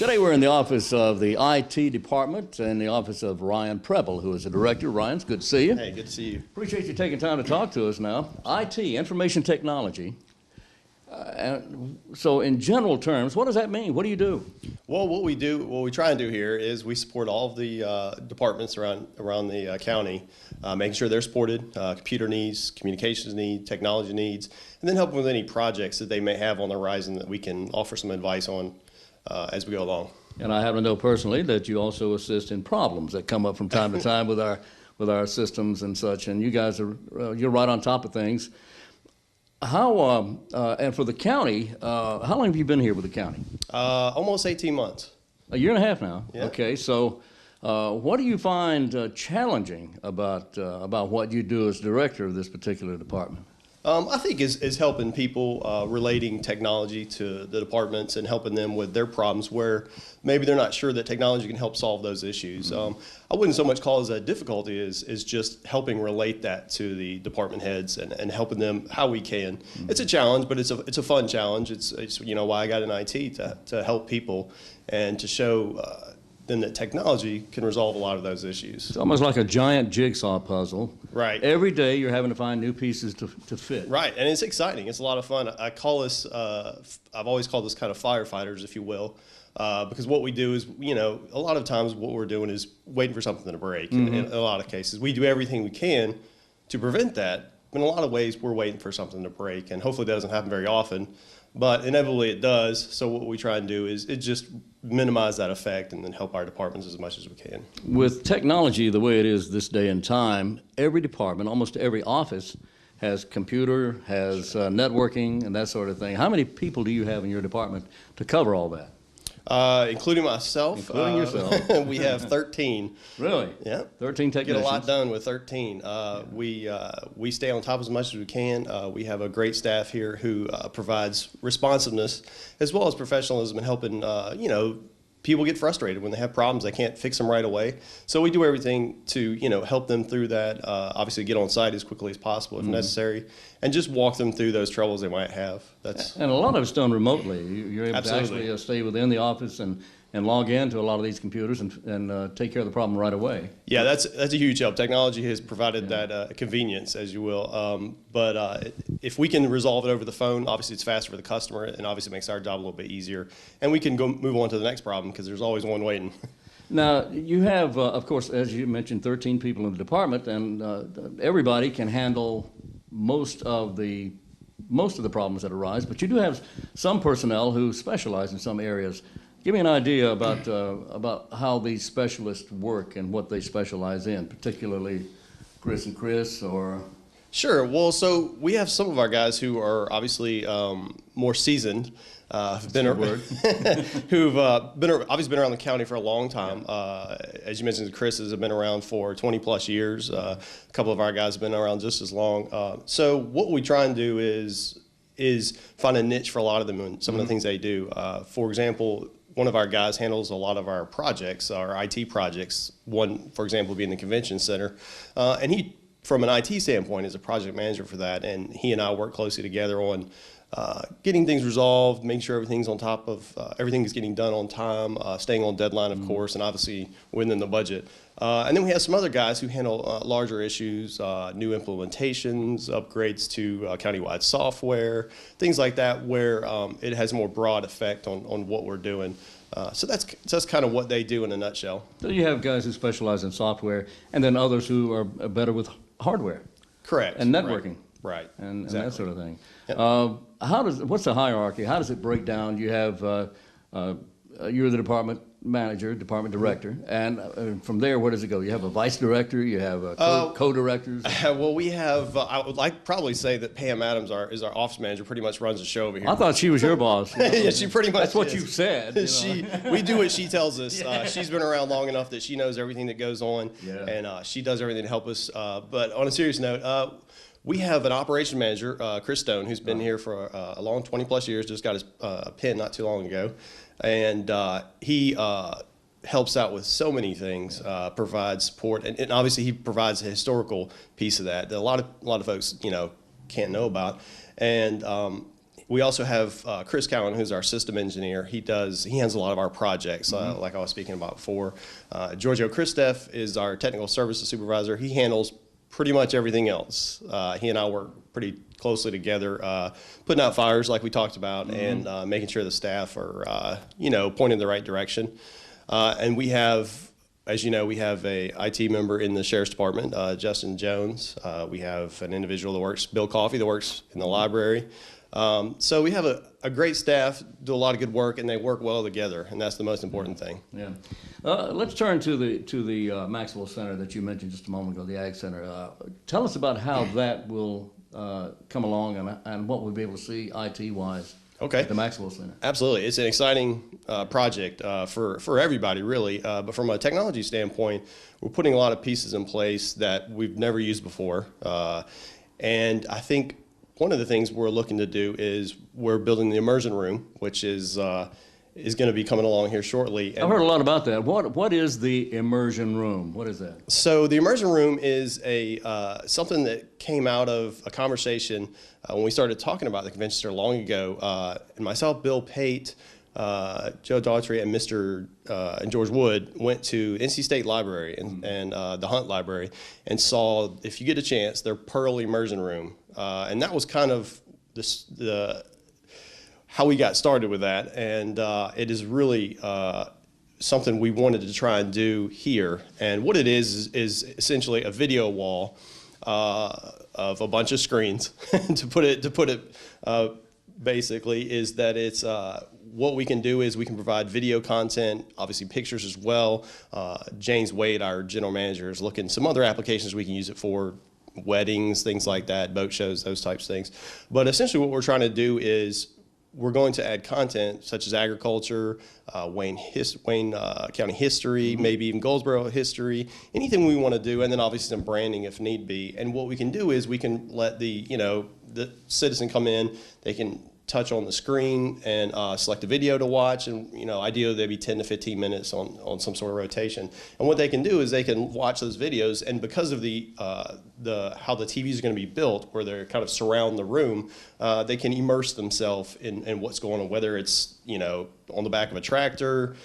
Today we're in the office of the IT department and the office of Ryan Preble, who is the director. Ryan, it's good to see you. Hey, good to see you. Appreciate you taking time to talk to us now. IT, information technology. So in general terms, what does that mean? What do you do? Well, what we try and do here is we support all of the departments around the county, making sure they're supported, computer needs, communications needs, technology needs, and then help them with any projects that they may have on the horizon that we can offer some advice on as we go along. And I happen to know personally that you also assist in problems that come up from time to time with our systems and such, and you guys are you're right on top of things. How and for the county, how long have you been here with the county? Almost 18 months. A year and a half now. Yeah. Okay, so what do you find challenging about what you do as director of this particular department? I think is helping people relating technology to the departments and helping them with their problems where maybe they're not sure that technology can help solve those issues. I wouldn't so much call it a difficulty as just helping relate that to the department heads and helping them how we can. It's a challenge, but it's a fun challenge. It's you know why I got in IT to help people and to show then that technology can resolve a lot of those issues. It's almost like a giant jigsaw puzzle. Right. Every day you're having to find new pieces to fit. Right, and it's exciting. It's a lot of fun. I call this, I've always called this kind of firefighters, if you will, because what we do is, you know, a lot of times what we're doing is waiting for something to break. In a lot of cases, we do everything we can to prevent that, but in a lot of ways we're waiting for something to break, and hopefully that doesn't happen very often. But inevitably it does, so what we try and do is just minimize that effect and then help our departments as much as we can. With technology the way it is this day and time, every department, almost every office, has computer, has networking and that sort of thing. How many people do you have in your department to cover all that? Including myself. Including yourself. We have 13. Really? Yeah. 13 technicians. Get a lot done with 13. We stay on top as much as we can. We have a great staff here who provides responsiveness as well as professionalism in helping, you know, people get frustrated when they have problems. They can't fix them right away. So we do everything to, you know, help them through that. Obviously get on site as quickly as possible if necessary, and just walk them through those troubles they might have. And a lot of it's done remotely. You're able Absolutely. to actually stay within the office and log into a lot of these computers and take care of the problem right away. Yeah, that's a huge help. Technology has provided that convenience, as you will. But if we can resolve it over the phone, obviously it's faster for the customer, and obviously makes our job a little bit easier. And we can move on to the next problem because there's always one waiting. Now, you have, of course, as you mentioned, 13 people in the department, and everybody can handle most of the problems that arise, but you do have some personnel who specialize in some areas. Give me an idea about how these specialists work and what they specialize in, particularly Chris and Chris, or... Sure. Well, so we have some of our guys who are obviously more seasoned, who've obviously been around the county for a long time. As you mentioned, Chris has been around for 20 plus years. A couple of our guys have been around just as long. So what we try and do is find a niche for a lot of them and some of the things they do. For example, one of our guys handles a lot of our projects, our IT projects. One, for example, being the convention center, and he, from an IT standpoint, is a project manager for that, and he and I work closely together on getting things resolved, making sure everything's on top of, everything is getting done on time, staying on deadline, of course, and obviously within the budget. And then we have some other guys who handle larger issues, new implementations, upgrades to countywide software, things like that, where it has a more broad effect on what we're doing. So that's kind of what they do in a nutshell. So you have guys who specialize in software, and then others who are better with hardware. Correct. And networking. Right. And Exactly. that sort of thing. Yep. What's the hierarchy? How does it break down? You have, you're the department manager, department director, and from there, where does it go? You have a vice director, you have co-directors? Well, we have, I would like probably say that Pam Adams is our office manager, pretty much runs the show over here. I thought she was your boss. Yeah, she pretty much That's what is. you said. You know? We do what she tells us. She's been around long enough that she knows everything that goes on, Yeah. and she does everything to help us. But on a serious note, we have an operation manager, Chris Stone, who's been here for a long 20 plus years, just got his pin not too long ago. And he helps out with so many things, provides support, and obviously he provides a historical piece of that a lot of folks, you know, can't know about. And We also have Chris Cowan, who's our system engineer. He handles a lot of our projects, like I was speaking about before. Giorgio Christef is our technical services supervisor. He handles pretty much everything else. He and I work pretty closely together, putting out fires like we talked about, and making sure the staff are, pointing in the right direction. And we have, as you know, we have a IT member in the Sheriff's Department, Justin Jones. We have an individual that works, Bill Coffey, that works in the library. So we have a great staff, do a lot of good work, and they work well together, and that's the most important thing. Yeah. Let's turn to the Maxwell Center that you mentioned just a moment ago, the Ag Center. Tell us about how that will come along and what we'll be able to see IT-wise at the Maxwell Center. Absolutely. It's an exciting project for everybody, really. But from a technology standpoint, we're putting a lot of pieces in place that we've never used before. And I think one of the things we're looking to do is we're building the immersion room, which is going to be coming along here shortly. And I've heard a lot about that. What is the immersion room? What is that? So the immersion room is something that came out of a conversation when we started talking about the convention center long ago. And myself, Bill Pate, Joe Daughtry, and George Wood went to NC State Library and the Hunt Library and saw, if you get a chance, their Pearl immersion room. And that was kind of how we got started with that. And it is really something we wanted to try and do here. And what it is essentially a video wall of a bunch of screens. to put it basically, is that it's what we can do is we can provide video content, obviously pictures as well. James Wade, our general manager, is looking at some other applications we can use it for. Weddings, things like that, boat shows, those types of things. But essentially what we're trying to do is we're going to add content such as agriculture, Wayne County history, maybe even Goldsboro history, anything we want to do, and then obviously some branding if need be. And what we can do is we can let the citizen come in, they can touch on the screen and select a video to watch, and ideally they'd be 10 to 15 minutes on some sort of rotation. And what they can do is they can watch those videos, and because of how the TVs are going to be built, where they're kind of surround the room, they can immerse themselves in what's going on, whether it's on the back of a tractor,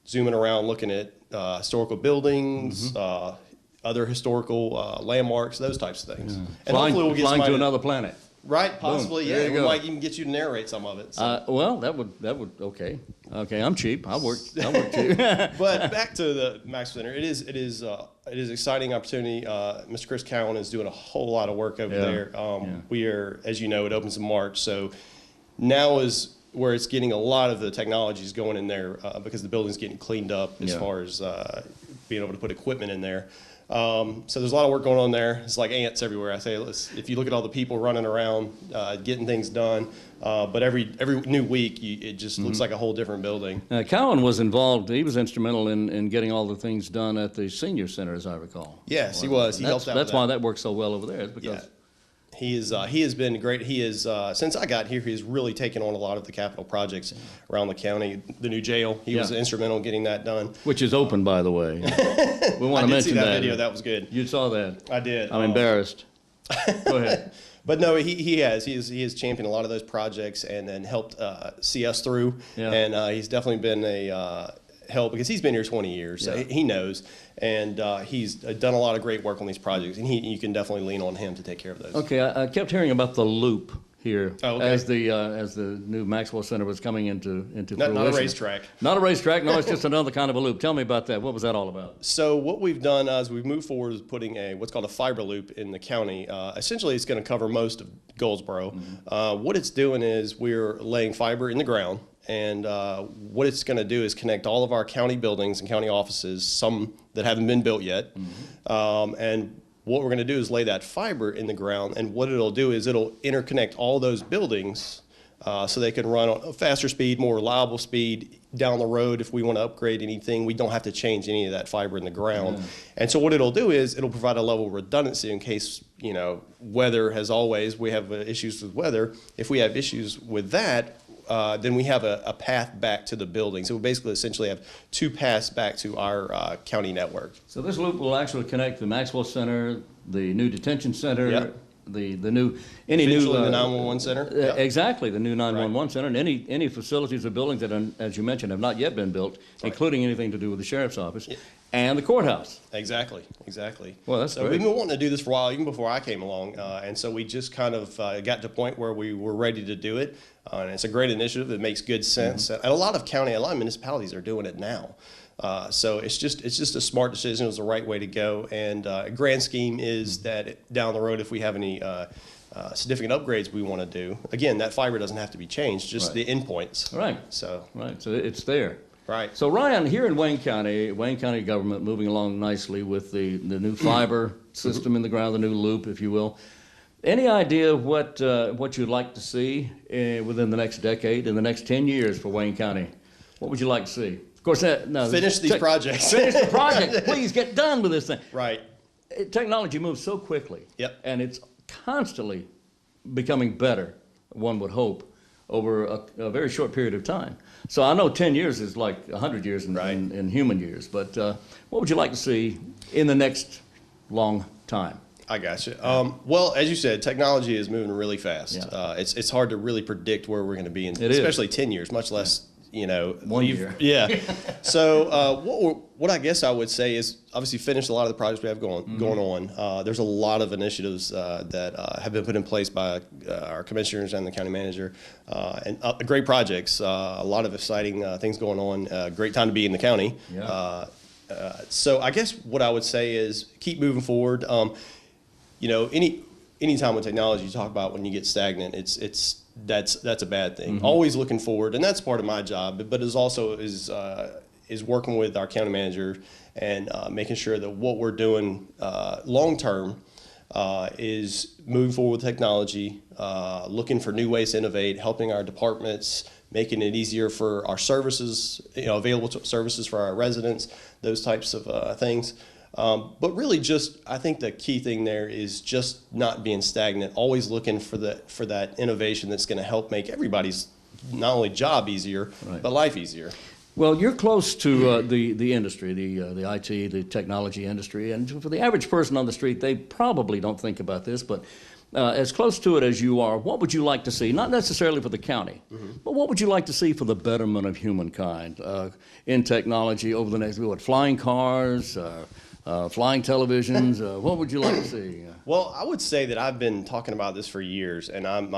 zooming around looking at historical buildings, other historical landmarks, those types of things. Yeah. And hopefully we'll get flying somebody to another planet. Right, possibly, Boom. yeah. We might even get you to narrate some of it. So. Well, that would okay. I'm cheap. I work cheap. But back to the Maxwell Center, it is an exciting opportunity. Mr. Chris Cowan is doing a whole lot of work over there. We are, as you know, it opens in March, so now is where it's getting a lot of the technologies going in there because the building's getting cleaned up as far as being able to put equipment in there. So there's a lot of work going on there. It's like ants everywhere. I say, if you look at all the people running around, getting things done, but every new week, it just looks like a whole different building. Cowan was involved. He was instrumental in getting all the things done at the senior center, as I recall. Yes, he was. He helped out. That's why that works so well over there. Is because he has been great. He is since I got here, he's really taken on a lot of the capital projects around the county. The new jail, he was instrumental in getting that done. Which is open, by the way. We want to mention that. I did see that video. That was good. You saw that. I did. I'm embarrassed. Go ahead. But no, he has championed a lot of those projects and then helped see us through. Yeah. And he's definitely been a help because he's been here 20 years. So he knows, and he's done a lot of great work on these projects, and you can definitely lean on him to take care of those. Okay, I kept hearing about the loop here as the new Maxwell Center was coming into fruition. Not a racetrack. Not a racetrack. No, it's just another kind of a loop. Tell me about that. What was that all about? So what we've done as we've moved forward is putting what's called a fiber loop in the county. Essentially, it's going to cover most of Goldsboro. What it's doing is we're laying fiber in the ground. And what it's going to do is connect all of our county buildings and county offices, some that haven't been built yet. And what we're going to do is lay that fiber in the ground. And what it'll do is it'll interconnect all those buildings so they can run on a faster speed, more reliable speed down the road. If we want to upgrade anything, we don't have to change any of that fiber in the ground. And so what it'll do is it'll provide a level of redundancy in case, weather, as always, we have issues with weather. If we have issues with that, then we have a path back to the building. So we basically essentially have two paths back to our county network. So this loop will actually connect the Maxwell Center, the new detention center, the new any Eventually new the 911 center. Yeah. exactly the new 911 center, and any facilities or buildings that, as you mentioned, have not yet been built, including anything to do with the sheriff's office and the courthouse. Exactly. Well, that's so great. we've been wanting to do this for a while, even before I came along, and so we just kind of got to a point where we were ready to do it. And it's a great initiative. It makes good sense, and a lot of municipalities are doing it now. So it's just a smart decision. It was the right way to go. And grand scheme is that down the road, if we have any significant upgrades we want to do, again, that fiber doesn't have to be changed, just the endpoints. Right. So it's there. Right. So Ryan, here in Wayne County government moving along nicely with the new fiber system in the ground, the new loop, if you will. Any idea what you'd like to see within the next decade, in the next 10 years for Wayne County? What would you like to see? Of course, finish these projects. Finish the project. Please get done with this thing. Right. Technology moves so quickly. Yep. And it's constantly becoming better, one would hope, over a very short period of time. So I know 10 years is like 100 years in human years, but what would you like to see in the next long time? I got you. Well, as you said, technology is moving really fast. Yeah. It's hard to really predict where we're going to be in, It is. especially 10 years, much less 1 year. Yeah. So what I guess I would say is obviously finish a lot of the projects we have going on. There's a lot of initiatives that have been put in place by our commissioners and the county manager, and great projects. A lot of exciting things going on. Great time to be in the county. Yeah. So I guess what I would say is keep moving forward. Any time with technology, you talk about when you get stagnant, that's a bad thing. Always looking forward, and that's part of my job. But it also is working with our county manager and making sure that what we're doing long term is moving forward with technology, looking for new ways to innovate, helping our departments, making it easier for our services, available services for our residents, those types of things. But really I think the key thing there is just not being stagnant, always looking for that innovation that's going to help make everybody's not only job easier, but life easier. Well, you're close to the industry, the IT, the technology industry, and for the average person on the street, they probably don't think about this, but as close to it as you are, what would you like to see, not necessarily for the county, but what would you like to see for the betterment of humankind in technology over the next, flying cars, flying televisions, what would you like to see? Well, I would say that I've been talking about this for years, and I'm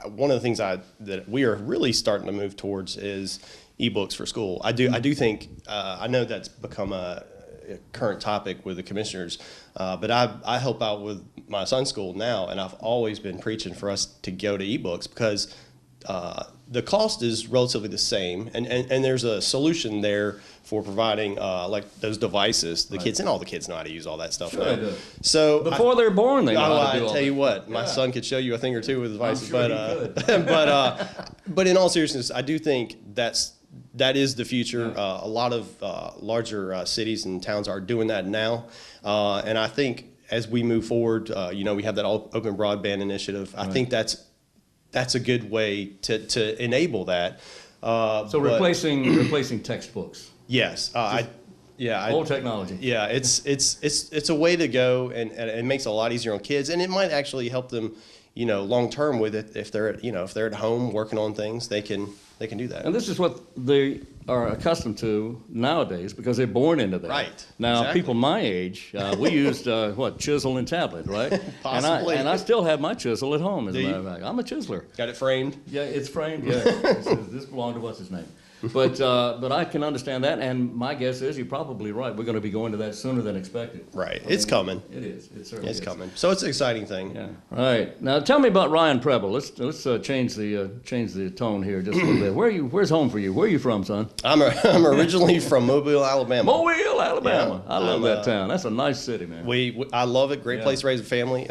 one of the things that we are really starting to move towards is ebooks for school. I do think I know that's become a current topic with the commissioners, but I help out with my son's school now, and I've always been preaching for us to go to ebooks because the cost is relatively the same, and there's a solution there for providing like those devices. The kids, and all the kids know how to use all that stuff. Sure they do. So before they're born, they know how to do all I tell you what, my son could show you a thing or two with devices, but in all seriousness, I do think that is the future. A lot of larger cities and towns are doing that now, and I think as we move forward, we have that open broadband initiative. I think that's a good way to enable that. So replacing textbooks. Yes, Old technology. Yeah, it's a way to go, and it makes it a lot easier on kids, and it might actually help them, long term with it. If they're at home working on things, they can do that. And this is what they are accustomed to nowadays because they're born into that. Right. Now, exactly. people my age, we used chisel and tablet, right? Possibly. And I still have my chisel at home. As a Do you? matter of fact, I'm a chiseler. Got it framed? Yeah, it's framed. Yeah, this belonged to what's his name. But I can understand that, and my guess is you're probably right. We're going to be going to that sooner than expected. Right. It's coming. It is. It certainly is. It's coming. So it's an exciting thing. Yeah. Right. Now tell me about Ryan Preble. Let's change the tone here just a little bit. Where's home for you? Where are you from, son? I'm originally from Mobile, Alabama. Mobile, Alabama. Yeah. I love that town. That's a nice city, man. I love it. Great place to raise a family.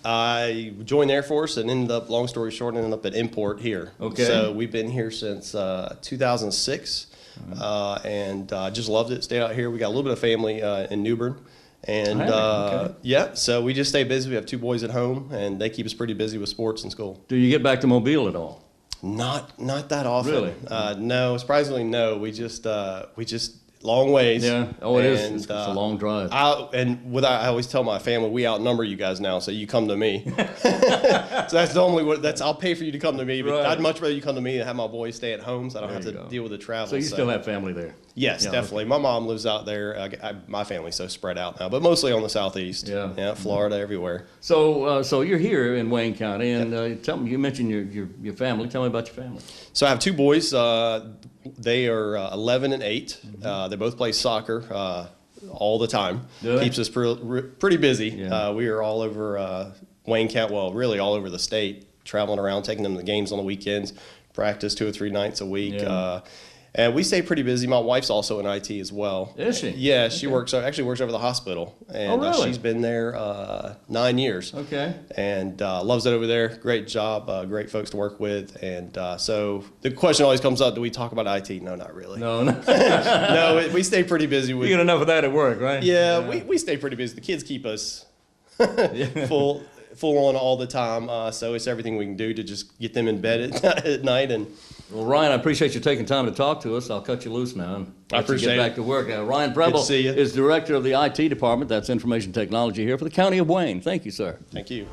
I joined the Air Force and ended up, long story short, ended up at Import here. Okay. So we've been here since 2006, and just loved it. Stayed out here. We got a little bit of family in New Bern. And so we just stay busy. We have 2 boys at home, and they keep us pretty busy with sports and school. Do you get back to Mobile at all? Not that often. Really? No, surprisingly, no. We just long ways. Yeah. Oh, it is. And, It's a long drive. I always tell my family, we outnumber you guys now, so you come to me. So that's the only way. I'll pay for you to come to me, but Right. I'd much rather you come to me and have my boys stay at home, so I don't There have you to go. deal with the travel. So you still have family there? Yes, Yeah, definitely. My mom lives out there. My family's so spread out now, but mostly on the southeast. Yeah. Florida, everywhere. So you're here in Wayne County, and tell me, you mentioned your family. Tell me about your family. So I have two boys. They are 11 and 8. They both play soccer all the time. Do they? Keeps us pretty busy. Yeah. We are all over Wayne County, well, really all over the state, traveling around, taking them to games on the weekends, practice 2 or 3 nights a week. Yeah. And we stay pretty busy. My wife's also in IT as well. Is she? Yeah, she actually works over the hospital, and Oh, really? she's been there 9 years. Okay. And loves it over there. Great job, great folks to work with. And so the question always comes up: do we talk about IT? No, not really. No, no. No, we stay pretty busy with. You get enough of that at work, right? Yeah, we stay pretty busy. The kids keep us full on all the time. So it's everything we can do to just get them in bed at night. And Well, Ryan, I appreciate you taking time to talk to us. I'll cut you loose now and I let appreciate you get it. back to work. Ryan Preble see you. is director of the IT department. That's information technology here for the County of Wayne. Thank you, sir. thank you.